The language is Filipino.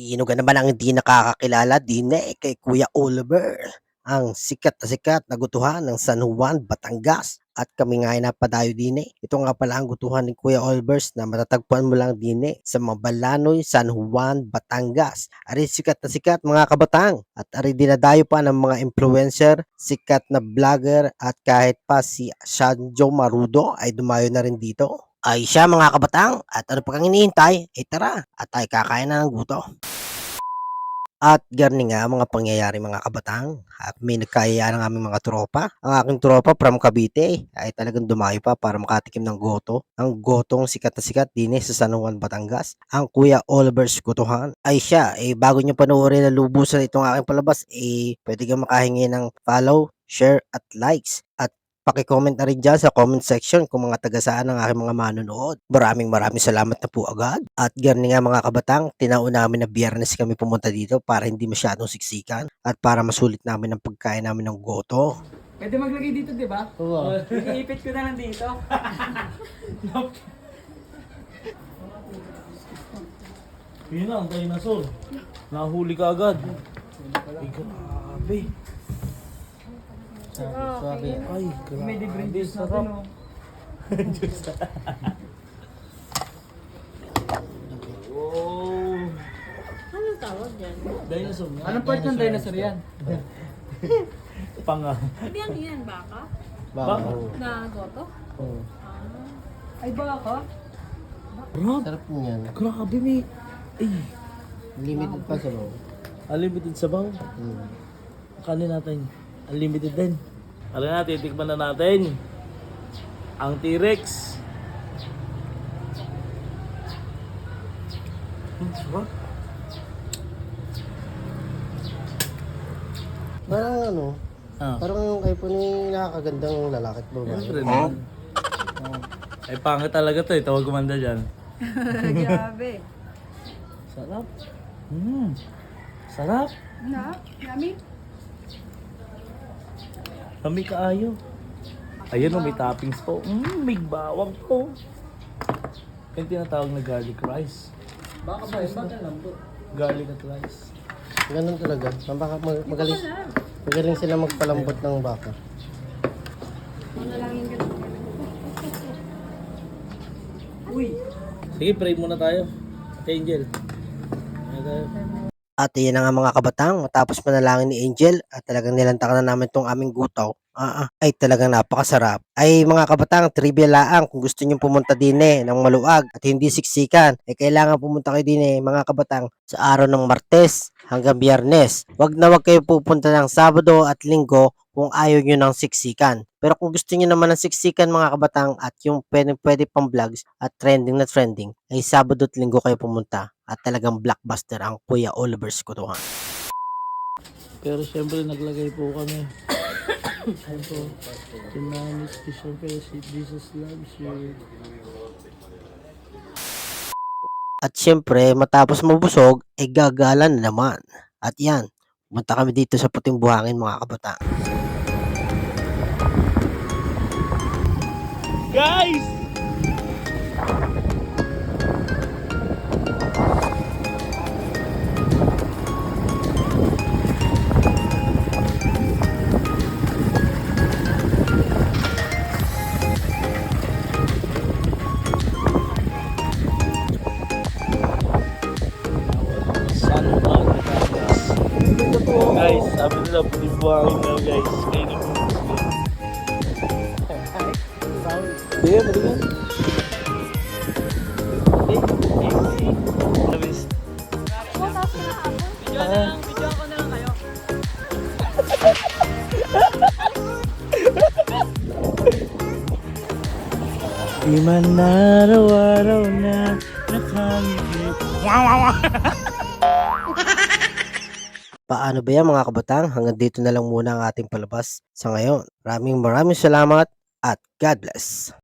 Sino ka naman ang hindi nakakakilala din kay Kuya Oliver, ang sikat na gutuhan ng San Juan, Batangas. At kami nga ay napadayo din. Ito nga pala ang gutuhan ni Kuya Olivers na matatagpuan mo lang din sa Mabalanoy, San Juan, Batangas. Ari sikat na sikat mga kabatang. At ari dinadayo pa ng mga influencer, sikat na vlogger at kahit pa si Shanjo Marudo ay dumayo na rin dito. Ay siya mga kabatang, at ano pa kang iniintay? Tara, at ay kakain na ng guto. At gani nga mga pangyayari mga kabatang, at may nagkayaya ng aming mga tropa. Ang aking tropa from Cavite ay talagang dumayo pa para makatikim ng goto. Ang gotong sikat na sikat din sa San Juan, Batangas. Ang Kuya Oliver's Gutuhan ay siya. Bago nyo panoorin na lubusan itong aking palabas, pwede kang makahingi ng follow, share at likes. At paki-comment na rin dyan sa comment section kung mga taga-saan ng aking mga manonood. Maraming salamat na po agad. At gani nga mga kabatang, tinaon namin na biyernes kami pumunta dito para hindi masyadong siksikan at para masulit namin ang pagkain namin ng goto. Pwede maglagay dito, di ba? Oo. Iipit ko na lang dito. Yun na, ang dinosaur. Nahuli ka agad. Ay, grabe. Sorry. Ay, grabe. May different juice natin, oh. Oh. Anong tawag yan? Dinosaur nga. Anong part ng dinosaur yan? Panga. Hindi ano yan, baka? Baka. Na goto? Oh. Ay, baka? Rob, Sarap niyan. grabe may... Ay, Limited pa sa loob. unlimited sabaw. Kanin natin. Unlimited din. Alam na, titikman na natin. Ang T-Rex. Sarap. Parang ano, Ah. parang yung kay po ni nakakagandang lalaki at babae. Siyempre naman. Ay, pangit talaga to eh. Tawag kumanda dyan. Grabe. Sarap. Sarap. Na? Yummy? Kami kaayo. Ayun o, may toppings po. May bawang po. Yung tinatawag na garlic rice. Baka ba yun? Baka lang po. Garlic at rice. Ganun talaga. Magaling, magaling sila magpalambot ng baka. Manalangin ka na. Uy! Sige, pray muna tayo. At Angel. Pray tayo. At iyan na nga mga kabatang, matapos manalangin ni Angel at talagang nilantakan na namin tong aming gutaw, ay talagang napakasarap. Ay mga kabatang, trivia laang kung gusto nyo pumunta din ng maluag at hindi siksikan, kailangan pumunta kayo din mga kabatang sa araw ng Martes hanggang Biyernes. Wag kayo pupunta ng Sabado at Linggo kung ayaw nyo ng siksikan. Pero kung gusto nyo naman ng siksikan mga kabatang at yung pwede pang vlogs at trending na trending, ay Sabado at Linggo kayo pumunta at talagang blockbuster ang Kuya Oliver's Gutuhan. Pero syempre naglagay po kami. Ano po? Tsunami Special Fellowship Jesus Loves You. At syempre, matapos mabusog, ay gagalan na naman. At yan, pumunta kami dito sa Puting Buhangin mga kabataan. Guys! San Juan, Batangas. Guys, sabi nila puting buhangin daw guys. Kainin mo. Sige, pwede mo. Labis. Video ako na lang kayo. Di man araw-araw na nakamit. Paano ba yan mga kabatang? Hanggang dito na lang muna ang ating palabas sa ngayon. Maraming salamat at God bless.